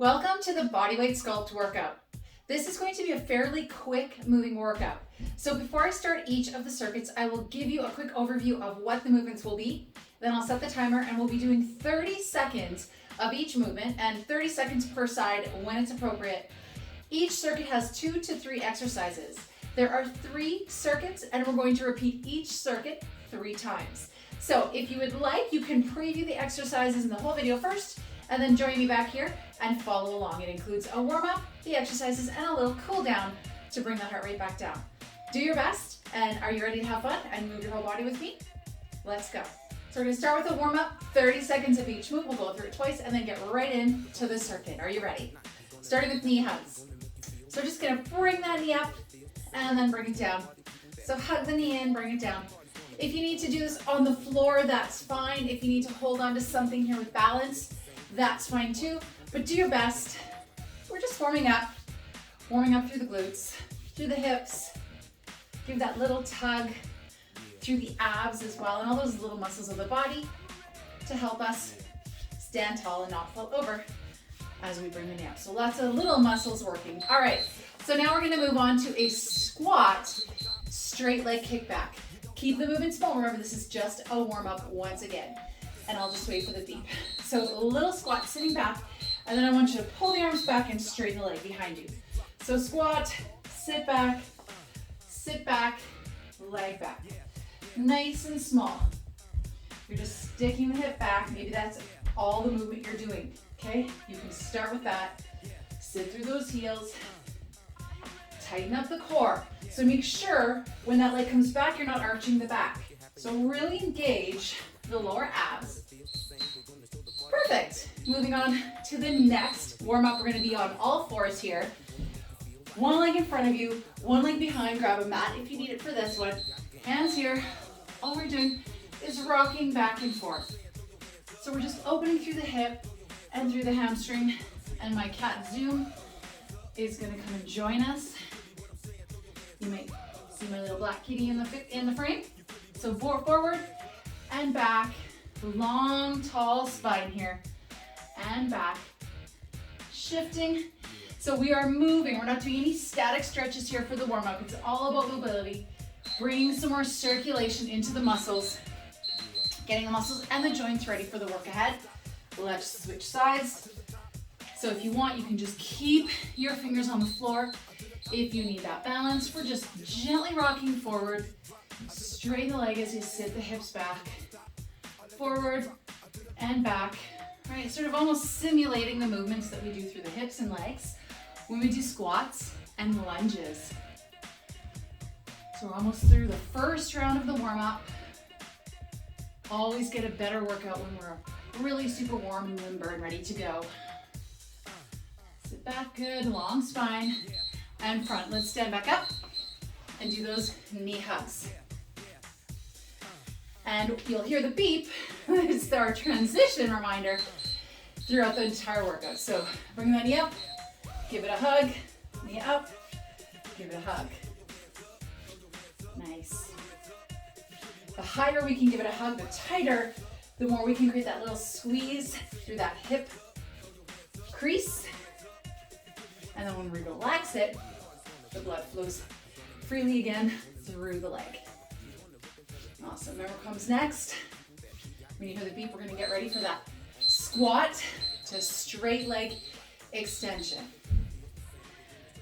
Welcome to the Bodyweight Sculpt workout. This is going to be a fairly quick moving workout. So before I start each of the circuits, I will give you a quick overview of what the movements will be. Then I'll set the timer and we'll be doing 30 seconds of each movement and 30 seconds per side when it's appropriate. Each circuit has 2 to 3 exercises. There are 3 circuits and we're going to repeat each circuit 3 times. So if you would like, you can preview the exercises in the whole video first and then join me back here and follow along. It includes a warm-up, the exercises, and a little cool down to bring that heart rate back down. Do your best, and are you ready to have fun and move your whole body with me? Let's go. So we're gonna start with a warm-up, 30 seconds of each move. We'll go through it twice and then get right into the circuit. Are you ready? Starting with knee hugs. So we're just gonna bring that knee up and then bring it down. So hug the knee in, bring it down. If you need to do this on the floor, that's fine. If you need to hold on to something here with balance, that's fine too, but do your best. We're just warming up through the glutes, through the hips. Give that little tug through the abs as well, and all those little muscles of the body to help us stand tall and not fall over as we bring the knee up. So lots of little muscles working. All right, so now we're gonna move on to a squat, straight leg kickback. Keep the movement small. Remember, this is just a warm up once again. And I'll just wait for the beep. So a little squat sitting back, and then I want you to pull the arms back and straighten the leg behind you. So squat, sit back, leg back. Nice and small. You're just sticking the hip back. Maybe that's all the movement you're doing, okay? You can start with that. Sit through those heels. Tighten up the core. So make sure when that leg comes back, you're not arching the back. So really engage the lower abs. Perfect. Moving on to the next warm up. We're going to be on all fours here. One leg in front of you, one leg behind. Grab a mat if you need it for this one. Hands here. All we're doing is rocking back and forth. So we're just opening through the hip and through the hamstring. And my cat Zoom is going to come and join us. You might see my little black kitty in the frame. So forward and back. Long, tall spine here. And back. Shifting. So we are moving. We're not doing any static stretches here for the warm-up. It's all about mobility. Bringing some more circulation into the muscles. Getting the muscles and the joints ready for the work ahead. Let's switch sides. So if you want, you can just keep your fingers on the floor. If you need that balance, we're just gently rocking forward. Straighten the leg as you sit the hips back. Forward and back. All right, sort of almost simulating the movements that we do through the hips and legs when we do squats and lunges. So we're almost through the first round of the warm-up. Always get a better workout when we're really super warm and limber and ready to go. Sit back, good, long spine and front. Let's stand back up and do those knee hugs. And you'll hear the beep. It's our transition reminder throughout the entire workout. So bring that knee up, give it a hug, knee up, give it a hug. Nice. The higher we can give it a hug, the tighter, the more we can create that little squeeze through that hip crease. And then when we relax it, the blood flows freely again through the leg. Awesome. Remember what comes next? When you hear the beep, we're going to get ready for that squat to straight leg extension.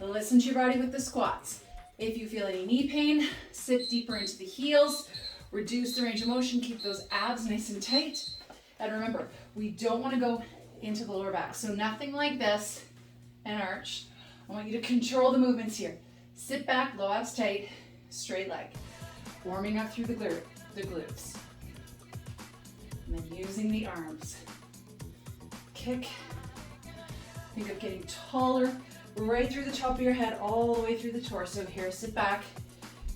Listen to your body with the squats. If you feel any knee pain, sit deeper into the heels, reduce the range of motion, keep those abs nice and tight. And remember, we don't want to go into the lower back. So nothing like this and arch. I want you to control the movements here. Sit back, low abs tight, straight leg. Warming up through the glutes. And then using the arms. Kick. Think of getting taller right through the top of your head, all the way through the torso. Here, sit back.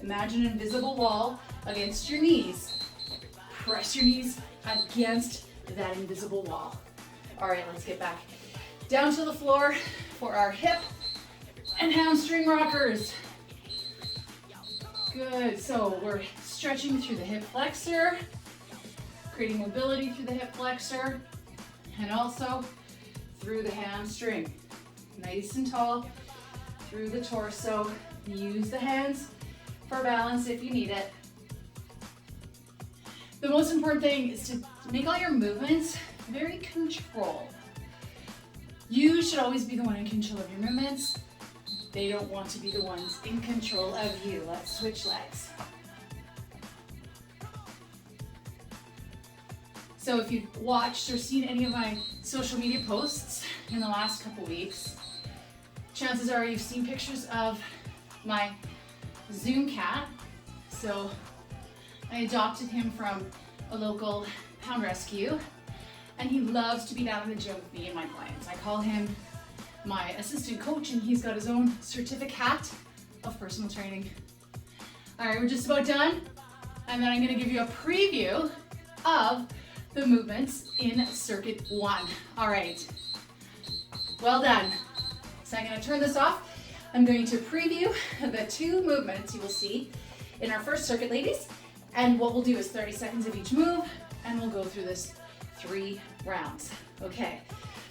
Imagine an invisible wall against your knees. Press your knees against that invisible wall. All right, let's get back down to the floor for our hip and hamstring rockers. Good, so we're stretching through the hip flexor, creating mobility through the hip flexor, and also through the hamstring. Nice and tall through the torso. Use the hands for balance if you need it. The most important thing is to make all your movements very controlled. You should always be the one in control of your movements. They don't want to be the ones in control of you. Let's switch legs. So if you've watched or seen any of my social media posts in the last couple weeks, chances are you've seen pictures of my Zoom cat. So I adopted him from a local pound rescue, and he loves to be down in the gym with me and my clients. I call him my assistant coach, and he's got his own certificate of personal training. All right, we're just about done, and then I'm gonna give you a preview of the movements in circuit 1. All right, well done. So I'm gonna turn this off. I'm going to preview the 2 movements you will see in our first circuit, ladies. And what we'll do is 30 seconds of each move, and we'll go through this 3 rounds. Okay,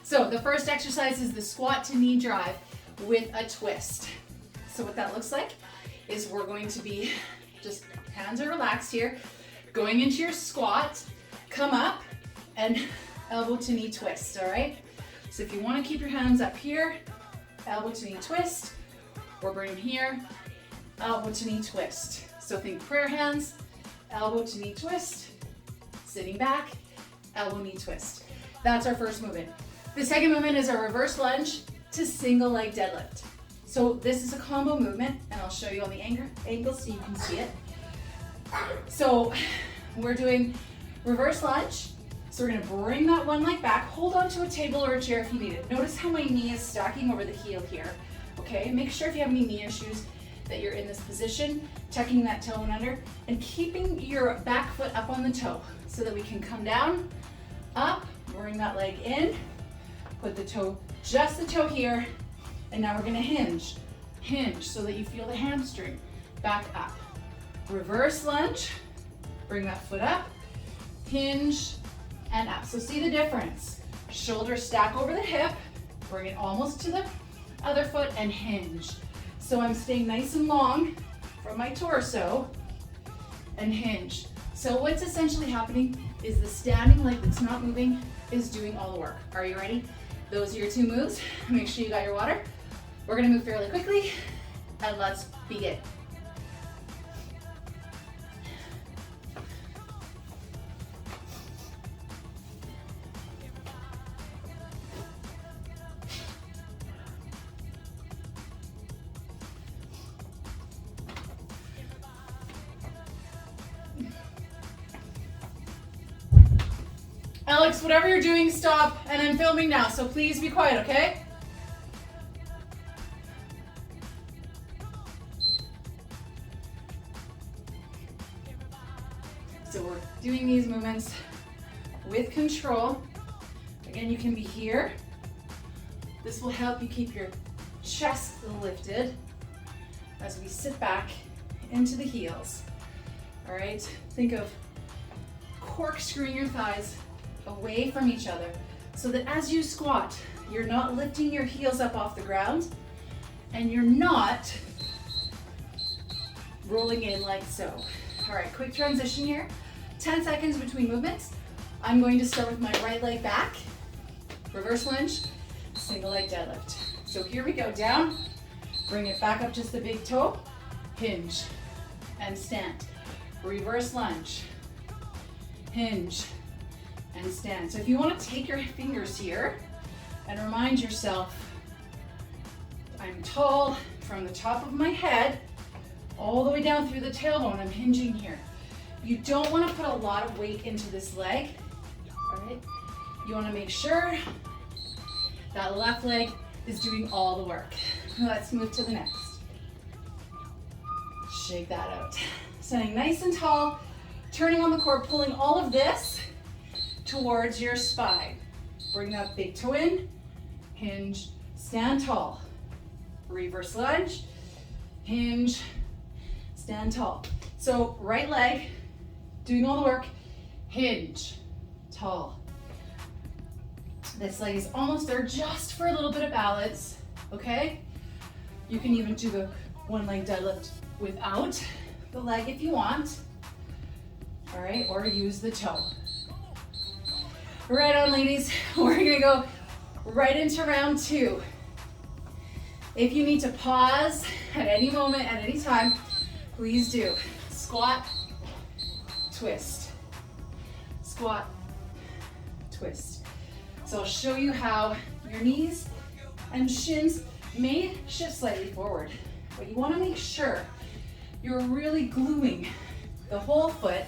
so the first exercise is the squat to knee drive with a twist. So what that looks like is we're going to be, just hands are relaxed here, going into your squat, come up, and elbow to knee twist, all right? So if you wanna keep your hands up here, elbow to knee twist, or bring them here, elbow to knee twist. So think prayer hands, elbow to knee twist, sitting back, elbow knee twist. That's our first movement. The second movement is a reverse lunge to single leg deadlift. So this is a combo movement, and I'll show you on the angle so you can see it. So we're doing reverse lunge. So we're gonna bring that one leg back, hold on to a table or a chair if you need it. Notice how my knee is stacking over the heel here, okay? Make sure if you have any knee issues that you're in this position, tucking that toe in under, and keeping your back foot up on the toe so that we can come down, up, bring that leg in, put the toe, just the toe here, and now we're gonna hinge so that you feel the hamstring, back up. Reverse lunge, bring that foot up, hinge, and up. So see the difference. Shoulders stack over the hip, bring it almost to the other foot, and hinge. So I'm staying nice and long from my torso and hinge. So what's essentially happening is the standing leg that's not moving is doing all the work. Are you ready? Those are your 2 moves. Make sure you got your water. We're gonna move fairly quickly, and let's begin. Alex, whatever you're doing, stop, and I'm filming now, so please be quiet, okay? So we're doing these movements with control. Again, you can be here. This will help you keep your chest lifted as we sit back into the heels. All right, think of corkscrewing your thighs away from each other so that as you squat, you're not lifting your heels up off the ground and you're not rolling in like so. All right, quick transition here. 10 seconds between movements. I'm going to start with my right leg back, reverse lunge, single leg deadlift. So here we go, down, bring it back up just the big toe, hinge, and stand. Reverse lunge, hinge, and stand. So if you want to take your fingers here and remind yourself, I'm tall from the top of my head all the way down through the tailbone. I'm hinging here. You don't want to put a lot of weight into this leg, all right? You want to make sure that left leg is doing all the work. Let's move to the next. Shake that out. Standing nice and tall, turning on the core, pulling all of this towards your spine. Bring that big toe in, hinge, stand tall. Reverse lunge, hinge, stand tall. So right leg, doing all the work, hinge, tall. This leg is almost there just for a little bit of balance, okay? You can even do the one leg deadlift without the leg if you want, all right, or use the toe. Right on, ladies. We're gonna go right into round 2. If you need to pause at any moment, at any time, please do. Squat, twist, squat, twist. So I'll show you how your knees and shins may shift slightly forward, but you want to make sure you're really gluing the whole foot,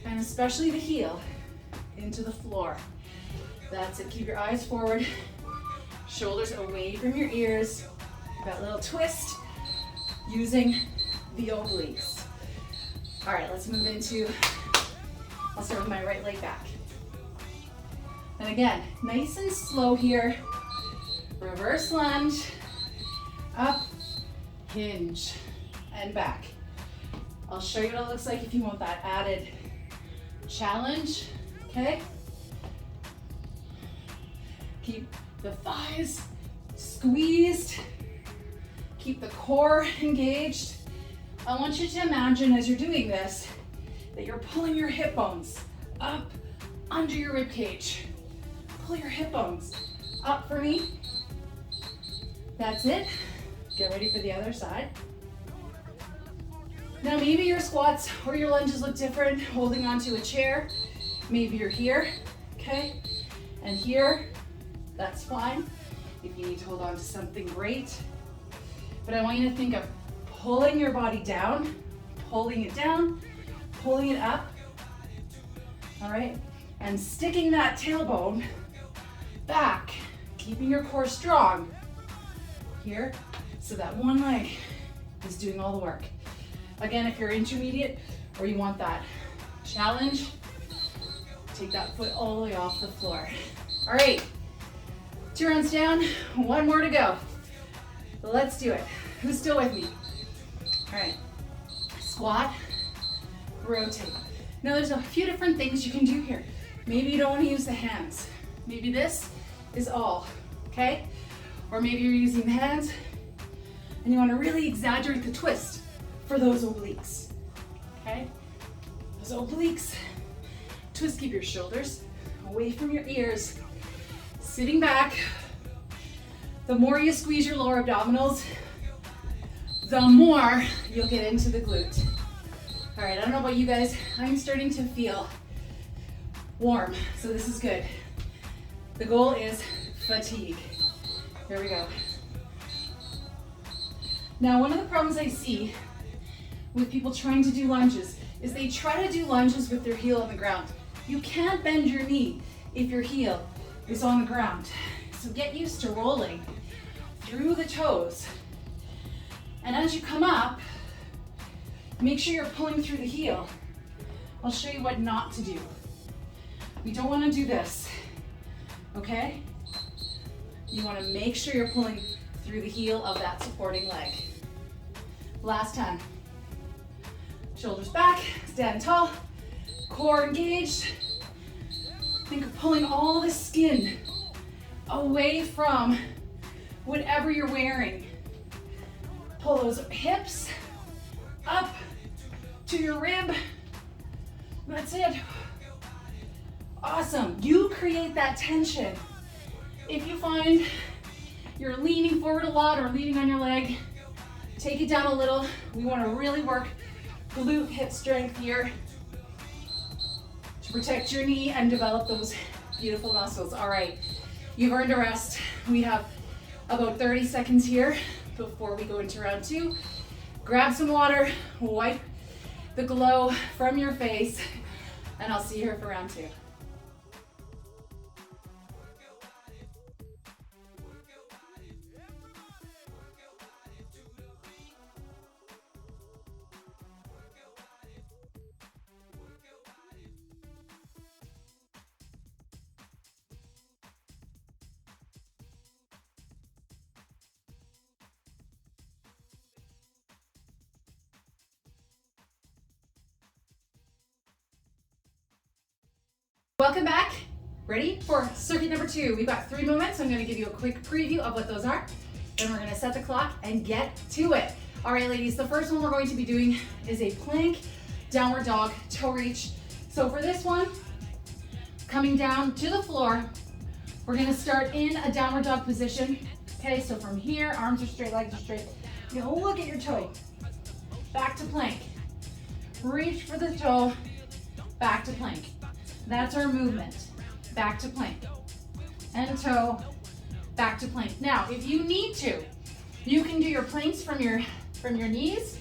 and especially the heel, into the floor. That's it. Keep your eyes forward, shoulders away from your ears. That little twist using the obliques. All right, let's move into, I'll start with my right leg back. And again, nice and slow here. Reverse lunge, up, hinge, and back. I'll show you what it looks like if you want that added challenge, okay? Keep the thighs squeezed. Keep the core engaged. I want you to imagine as you're doing this that you're pulling your hip bones up under your rib cage. Pull your hip bones up for me. That's it. Get ready for the other side. Now maybe your squats or your lunges look different, holding onto a chair. Maybe you're here, okay? And here, that's fine. If you need to hold on to something, great. But I want you to think of pulling your body down, pulling it down, pulling it up, all right? And sticking that tailbone back, keeping your core strong here, so that one leg is doing all the work. Again, if you're intermediate or you want that challenge, take that foot all the way off the floor. All right, 2 rounds down, 1 more to go. Let's do it. Who's still with me? All right, squat, rotate. Now there's a few different things you can do here. Maybe you don't want to use the hands. Maybe this is all, okay? Or maybe you're using the hands and you want to really exaggerate the twist for those obliques, okay? Those obliques, twist, keep your shoulders away from your ears, sitting back. The more you squeeze your lower abdominals, the more you'll get into the glute. All right, I don't know about you guys, I'm starting to feel warm, so this is good. The goal is fatigue. Here we go. Now, one of the problems I see with people trying to do lunges is they try to do lunges with their heel on the ground. You can't bend your knee if your heel is on the ground. So get used to rolling through the toes. And as you come up, make sure you're pulling through the heel. I'll show you what not to do. We don't want to do this, okay? You want to make sure you're pulling through the heel of that supporting leg. Last time. Shoulders back, stand tall, core engaged. Think of pulling all the skin away from whatever you're wearing. Pull those hips up to your rib. That's it. Awesome. You create that tension. If you find you're leaning forward a lot or leaning on your leg, take it down a little. We want to really work glute hip strength here to protect your knee and develop those beautiful muscles. All right, you've earned a rest. We have about 30 seconds here before we go into round 2. Grab some water, wipe the glow from your face, and I'll see you here for round 2. Welcome back. Ready for circuit number 2? We've got 3 movements. I'm gonna give you a quick preview of what those are. Then we're gonna set the clock and get to it. All right, ladies, the first one we're going to be doing is a plank, downward dog, toe reach. So for this one, coming down to the floor, we're gonna start in a downward dog position. Okay, so from here, arms are straight, legs are straight. You're gonna look at your toe. Back to plank. Reach for the toe, back to plank. That's our movement. Back to plank. And toe, back to plank. Now, if you need to, you can do your planks from your knees,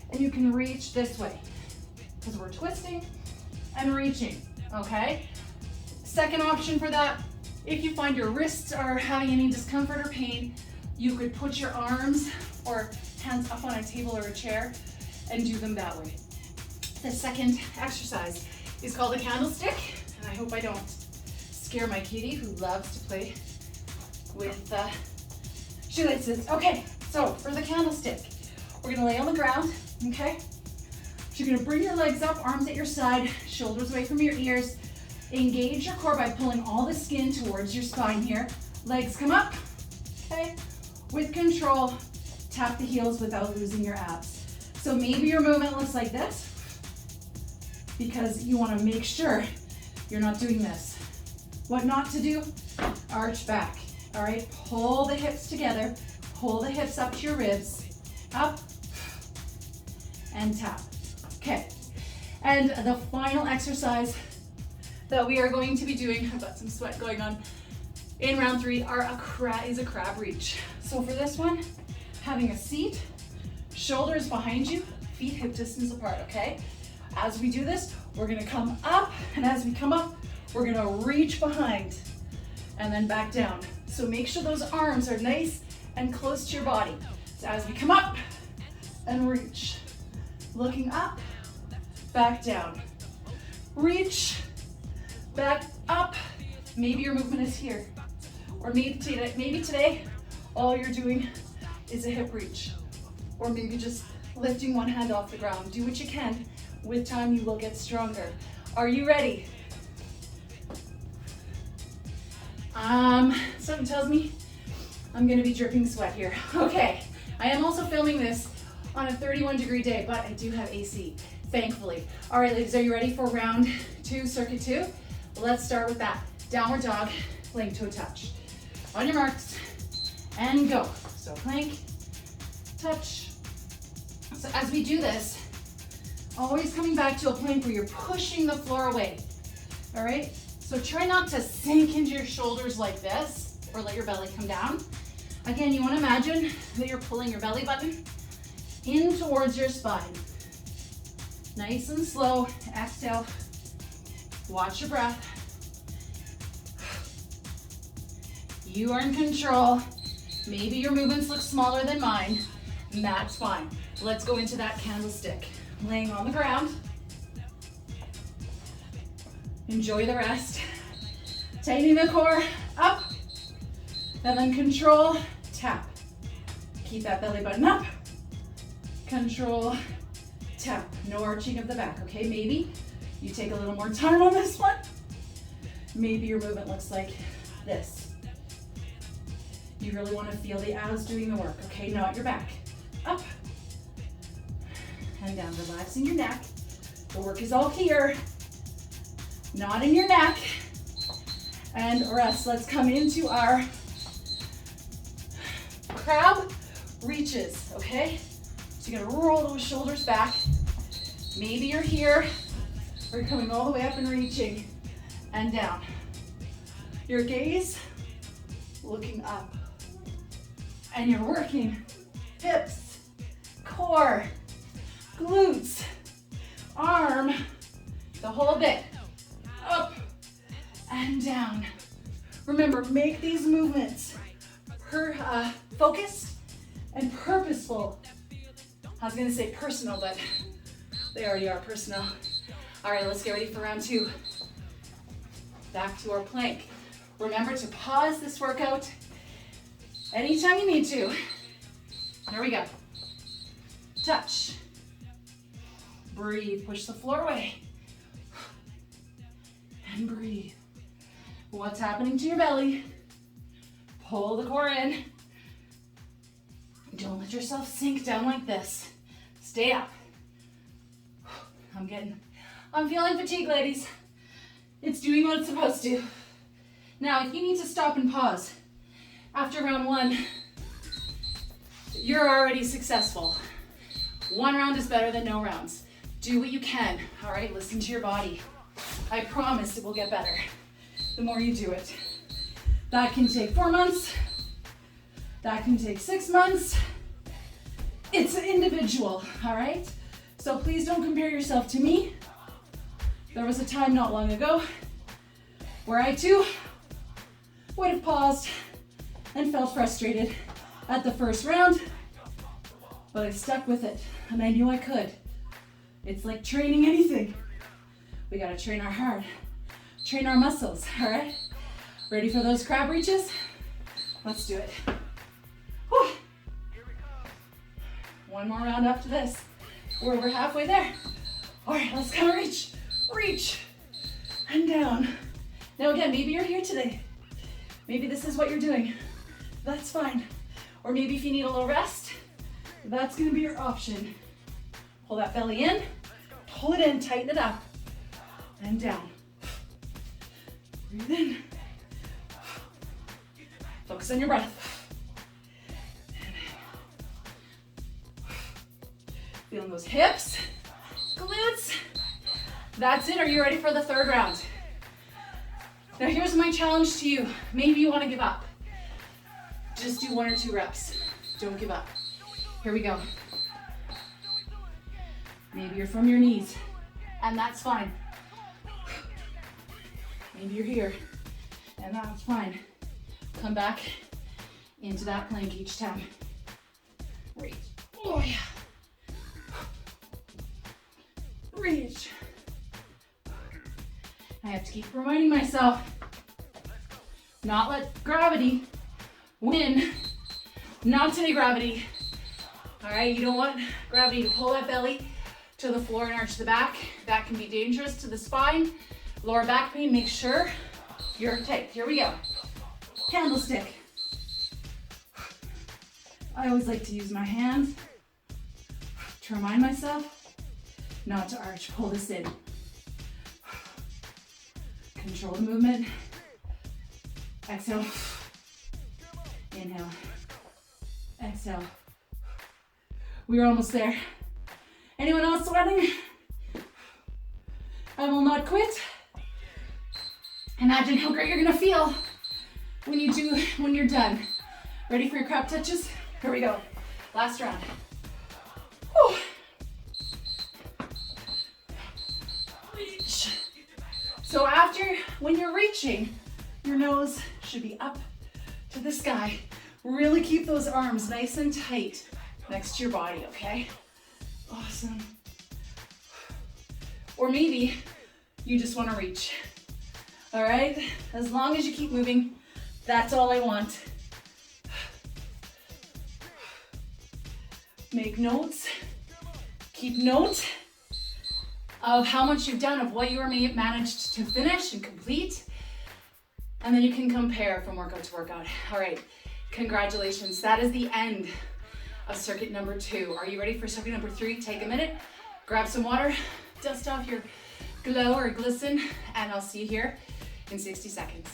and you can reach this way. Because we're twisting and reaching, okay? Second option for that, if you find your wrists are having any discomfort or pain, you could put your arms or hands up on a table or a chair and do them that way. The second exercise is called a candlestick, and I hope I don't scare my kitty who loves to play with shoelaces. Okay, so for the candlestick, we're gonna lay on the ground, okay? So you're gonna bring your legs up, arms at your side, shoulders away from your ears. Engage your core by pulling all the skin towards your spine here. Legs come up, okay? With control, tap the heels without losing your abs. So maybe your movement looks like this because you wanna make sure you're not doing this. What not to do? Arch back, all right? Pull the hips together, pull the hips up to your ribs, up, and tap. Okay, and the final exercise that we are going to be doing, I've got some sweat going on, in round 3 is a crab reach. So for this one, having a seat, shoulders behind you, feet hip distance apart, okay? As we do this, we're gonna come up, and as we come up, we're gonna reach behind and then back down. So make sure those arms are nice and close to your body. So as we come up and reach, looking up, back down, reach, back up. Maybe your movement is here. Or maybe today, all you're doing is a hip reach. Or maybe just lifting one hand off the ground. Do what you can. With time, you will get stronger. Are you ready? Something tells me I'm gonna be dripping sweat here. Okay, I am also filming this on a 31-degree day, but I do have AC, thankfully. All right, ladies, are you ready for round 2, circuit 2? Let's start with that. Downward dog, plank toe touch. On your marks, and go. So plank, touch. So as we do this, always coming back to a plank where you're pushing the floor away, all right? So try not to sink into your shoulders like this, or let your belly come down. Again, you wanna imagine that you're pulling your belly button in towards your spine. Nice and slow, exhale. Watch your breath. You are in control. Maybe your movements look smaller than mine, and that's fine. Let's go into that candlestick. Laying on the ground. Enjoy the rest. Tightening the core up, and then control, tap. Keep that belly button up. Control, tap. No arching of the back, okay? Maybe you take a little more time on this one. Maybe your movement looks like this. You really want to feel the abs doing the work, okay? Not your back. Up and down, relaxing your neck. The work is all here, not in your neck. And rest. Let's come into our crab reaches, okay? So you're gonna roll those shoulders back. Maybe you're here, or you're coming all the way up and reaching and down. Your gaze looking up. And you're working hips, core, glutes, arm, the whole bit. Up and down. Remember, make these movements focused and purposeful. I was gonna say personal, but they already are personal. All right, let's get ready for round 2. Back to our plank. Remember to pause this workout anytime you need to. There we go. Touch. Breathe, push the floor away. And breathe. What's happening to your belly? Pull the core in. Don't let yourself sink down like this. Stay up. I'm feeling fatigued, ladies. It's doing what it's supposed to. Now, if you need to stop and pause after round 1, you're already successful. 1 round is better than no rounds. Do what you can, all right? Listen to your body. I promise it will get better the more you do it. That can take 4 months. That can take 6 months. It's individual, all right? So please don't compare yourself to me. There was a time not long ago where I too would have paused and felt frustrated at the first round, but I stuck with it and I knew I could. It's like training anything. We gotta train our heart, train our muscles, all right? Ready for those crab reaches? Let's do it. Whew. 1 more round after this. We're over halfway there. All right, let's kind of reach, and down. Now again, maybe you're here today. Maybe this is what you're doing. That's fine. Or maybe if you need a little rest, that's gonna be your option. Pull that belly in, pull it in, tighten it up, and down. Breathe in. Focus on your breath. Feeling those hips, glutes. That's it. Are you ready for the 3rd round? Now here's my challenge to you. Maybe you want to give up. Just do 1 or 2 reps. Don't give up. Here we go. Maybe you're from your knees, and that's fine. Maybe you're here, and that's fine. Come back into that plank each time. Reach. Oh yeah. Reach. I have to keep reminding myself, not let gravity win. Not today, gravity. All right, you don't want gravity to pull that belly to the floor and arch the back. That can be dangerous to the spine. Lower back pain, make sure you're tight. Here we go. Candlestick. I always like to use my hands to remind myself not to arch. Pull this in. Control the movement. Exhale. Inhale. Exhale. We are almost there. Anyone else sweating? I will not quit. Imagine how great you're gonna feel when you're done. Ready for your crab touches? Here we go. Last round. Whew. Reach. So when you're reaching, your nose should be up to the sky. Really keep those arms nice and tight next to your body, okay? Awesome. Or maybe you just want to reach. All right? As long as you keep moving, that's all I want. Make notes. Keep note of how much you've done, of what you managed to finish and complete. And then you can compare from workout to workout. All right, congratulations. That is the end of circuit number 2. Are you ready for circuit number 3? Take a minute, grab some water, dust off your glow or glisten, and I'll see you here in 60 seconds.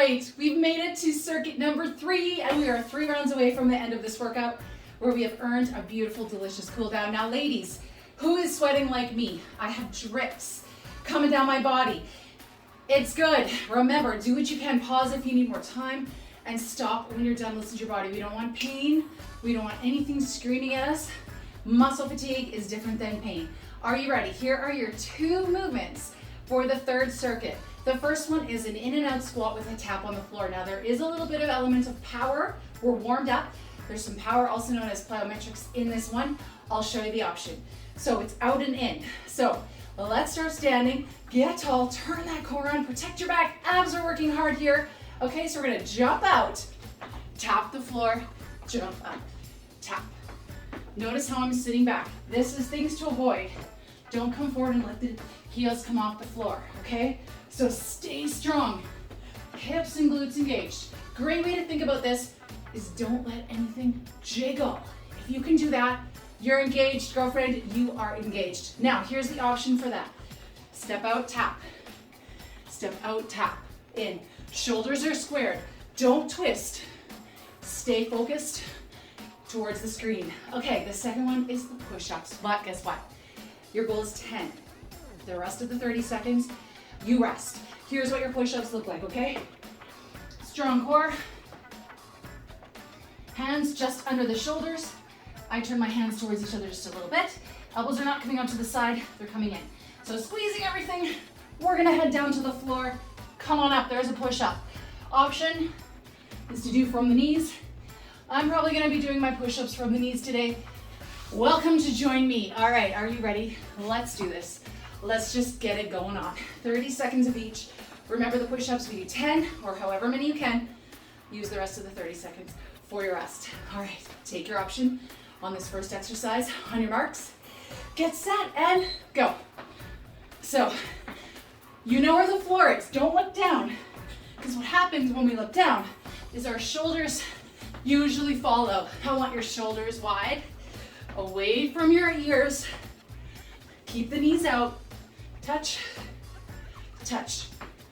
right, we've made it to circuit number 3, and we are 3 rounds away from the end of this workout, where we have earned a beautiful, delicious cool down. Now, ladies, who is sweating like me? I have drips coming down my body. It's good. Remember, do what you can. Pause if you need more time, and stop when you're done. Listen to your body. We don't want pain. We don't want anything screaming at us. Muscle fatigue is different than pain. Are you ready? Here are your 2 movements for the 3rd circuit. The first one is an in and out squat with a tap on the floor. Now, there is a little bit of element of power. We're warmed up. There's some power, also known as plyometrics, in this one. I'll show you the option. So it's out and in. So let's start standing. Get tall, turn that core on, protect your back. Abs are working hard here. Okay, so we're gonna jump out, tap the floor, jump up, tap. Notice how I'm sitting back. This is things to avoid. Don't come forward and let the heels come off the floor, okay? So stay strong. Hips and glutes engaged. Great way to think about this is don't let anything jiggle. If you can do that, you're engaged, girlfriend, you are engaged. Now, here's the option for that. Step out, tap. Step out, tap. In. Shoulders are squared. Don't twist. Stay focused towards the screen. Okay, the second one is the push-ups, but guess what? Your goal is 10. The rest of the 30 seconds, you rest. Here's what your push-ups look like, okay? Strong core. Hands just under the shoulders. I turn my hands towards each other just a little bit. Elbows are not coming out to the side, they're coming in. So squeezing everything, we're gonna head down to the floor. Come on up, there's a push-up. Option is to do from the knees. I'm probably gonna be doing my push-ups from the knees today. Welcome to join me. All right, are you ready? Let's do this. Let's just get it going on. 30 seconds of each. Remember the push-ups, we do 10 or however many you can. Use the rest of the 30 seconds for your rest. All right, take your option on this first exercise. On your marks, get set, and go. So, you know where the floor is. Don't look down, because what happens when we look down is our shoulders usually follow. I want your shoulders wide, away from your ears. Keep the knees out. Touch, touch.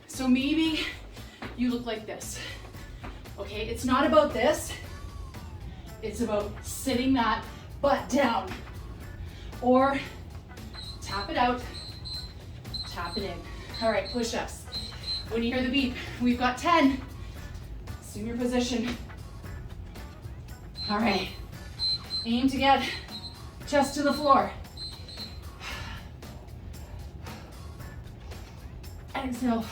So maybe you look like this. Okay, it's not about this. It's about sitting that butt down. Or tap it out, tap it in. All right, push-ups. When you hear the beep, we've got 10. Assume your position. All right, aim to get chest to the floor. Exhale.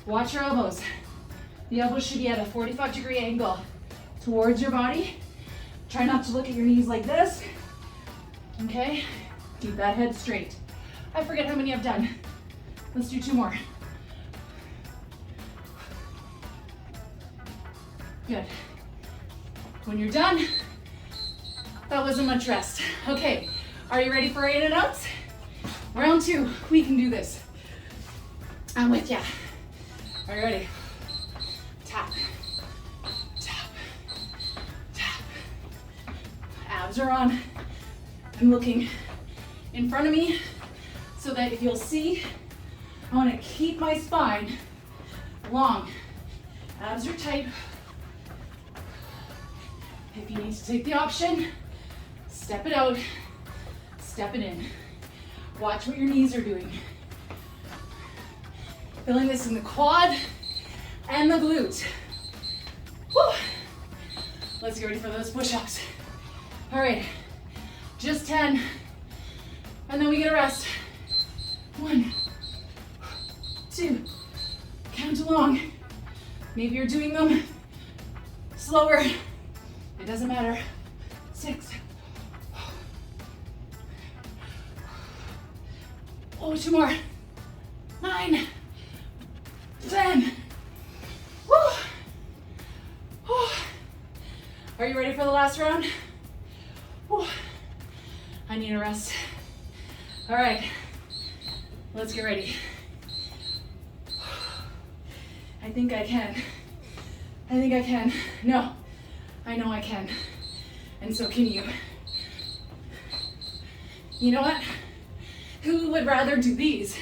Watch your elbows. The elbows should be at a 45-degree angle towards your body. Try not to look at your knees like this. Okay? Keep that head straight. I forget how many I've done. Let's do 2 more. Good. When you're done, that wasn't much rest. Okay, are you ready for in and outs? Round 2, we can do this. I'm with ya. Are you ready? Tap, tap, tap. Abs are on. I'm looking in front of me so that if you'll see, I want to keep my spine long. Abs are tight. If you need to take the option, step it out, step it in. Watch what your knees are doing. Feeling this in the quad and the glute. Woo. Let's get ready for those push-ups. All right, just 10, and then we get a rest. 1, 2, count along. Maybe you're doing them slower. It doesn't matter. 6. Oh, 2 more. 9. 10. Woo. Woo. Are you ready for the last round? Woo. I need a rest. All right, let's get ready. I think I can. I think I can. No, I know I can. And so can you. You know what? Who would rather do these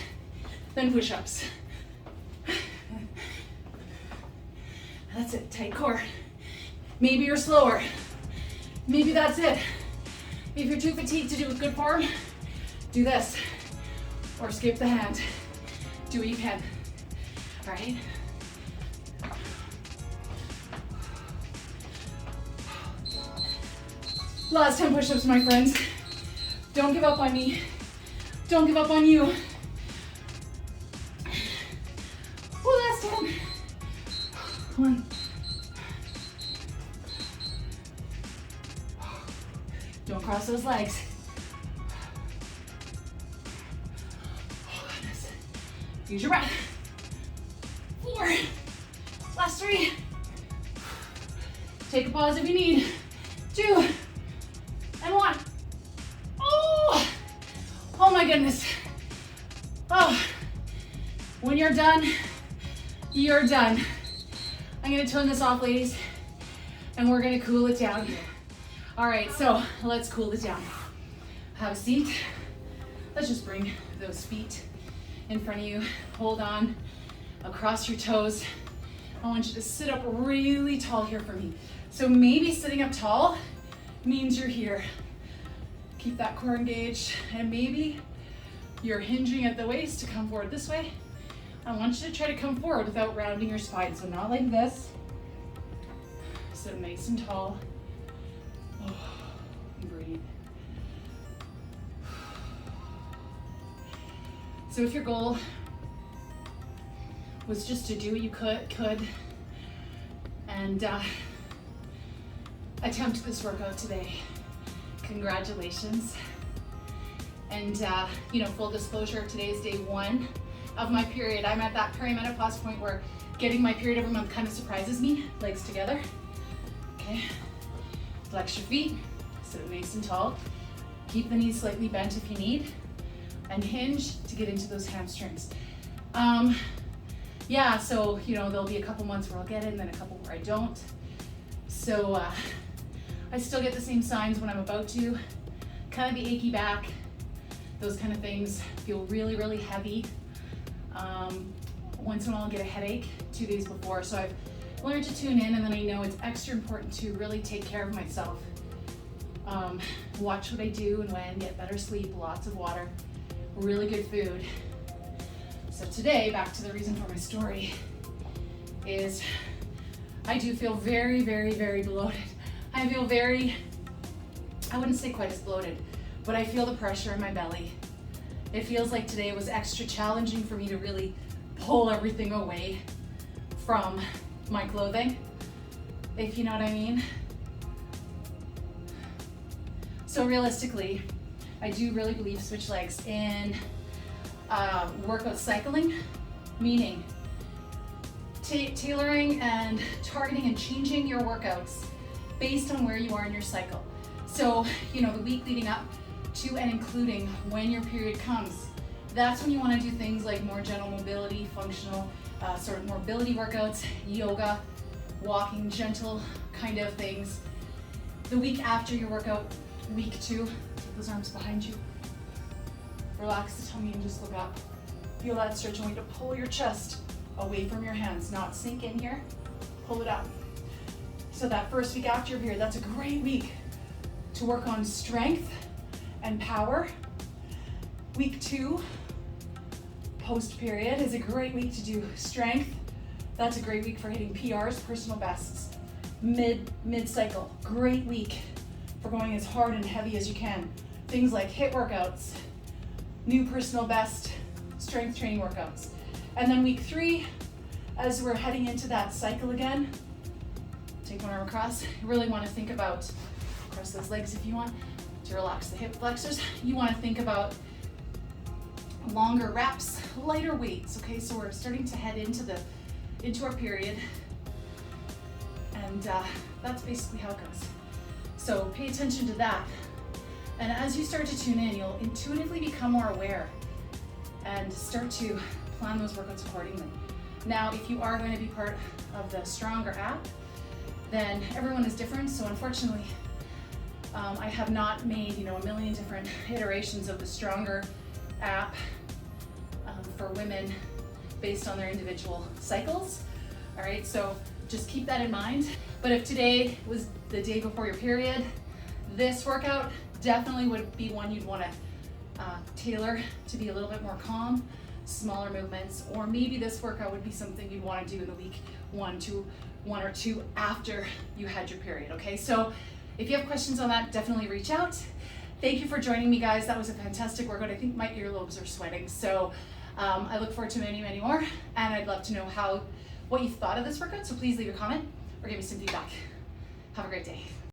than push-ups? That's it, tight core. Maybe you're slower. Maybe that's it. If you're too fatigued to do a good form, do this. Or skip the hand. Do what you can. All right? Last 10 push-ups, my friends. Don't give up on me. Don't give up on you. Last 10. 1. Don't cross those legs. Oh, goodness. Use your breath. 4. Last 3. Take a pause if you need. 2. And 1. Oh! Oh my goodness. Oh. When you're done, you're done. I'm gonna turn this off, ladies, and we're gonna cool it down. All right, so let's cool it down. Have a seat. Let's just bring those feet in front of you. Hold on across your toes. I want you to sit up really tall here for me. So maybe sitting up tall means you're here. Keep that core engaged, and maybe you're hinging at the waist to come forward this way. I want you to try to come forward without rounding your spine, so not like this. Sit nice and tall. Oh, breathe. So if your goal was just to do what you could and attempt this workout today, congratulations. And full disclosure, today is day 1 of my period. I'm at that perimenopause point where getting my period every month kind of surprises me. Legs together. Okay. Flex your feet. Sit nice and tall. Keep the knees slightly bent if you need. And hinge to get into those hamstrings. Yeah, so there'll be a couple months where I'll get it and then a couple where I don't. So I still get the same signs when I'm about to. Kind of the achy back, those kind of things. Feel really, really heavy. Once in a while I'll get a headache 2 days before. So I've learned to tune in, and then I know it's extra important to really take care of myself. Watch what I do and when, get better sleep, lots of water, really good food. So today, back to the reason for my story, is I do feel very, very, very bloated. I feel I wouldn't say quite as bloated, but I feel the pressure in my belly. It feels like today was extra challenging for me to really pull everything away from my clothing, if you know what I mean. So realistically, I do really believe switch legs in workout cycling, meaning tailoring and targeting and changing your workouts based on where you are in your cycle. So, the week leading up to and including when your period comes, that's when you want to do things like more general mobility, functional, sort of mobility workouts, yoga, walking, gentle kind of things. The week after your workout, week 2, take those arms behind you. Relax the tummy and just look up. Feel that stretch. I want you to pull your chest away from your hands, not sink in here. Pull it up. So that first week after your period, that's a great week to work on strength and power. Week 2, post-period, is a great week to do strength. That's a great week for hitting PRs, personal bests. Mid-cycle, great week for going as hard and heavy as you can. Things like HIIT workouts, new personal best, strength training workouts. And then week 3, as we're heading into that cycle again, take one arm across. You really want to think about, cross those legs if you want, to relax the hip flexors. You want to think about longer reps, lighter weights, okay? So we're starting to head into our period, and that's basically how it goes. So pay attention to that. And as you start to tune in, you'll intuitively become more aware and start to plan those workouts accordingly. Now, if you are going to be part of the STRONGher app, then everyone is different. So unfortunately, I have not made a million different iterations of the STRONGher app for women based on their individual cycles. All right, so just keep that in mind. But if today was the day before your period, this workout definitely would be one you'd want to tailor to be a little bit more calm, smaller movements, or maybe this workout would be something you'd want to do in the week one or two after you had your period. Okay, so if you have questions on that, definitely reach out. Thank you for joining me, guys. That was a fantastic workout. I think my earlobes are sweating, so I look forward to many more, and I'd love to know what you thought of this workout, so please leave a comment or give me some feedback. Have a great day.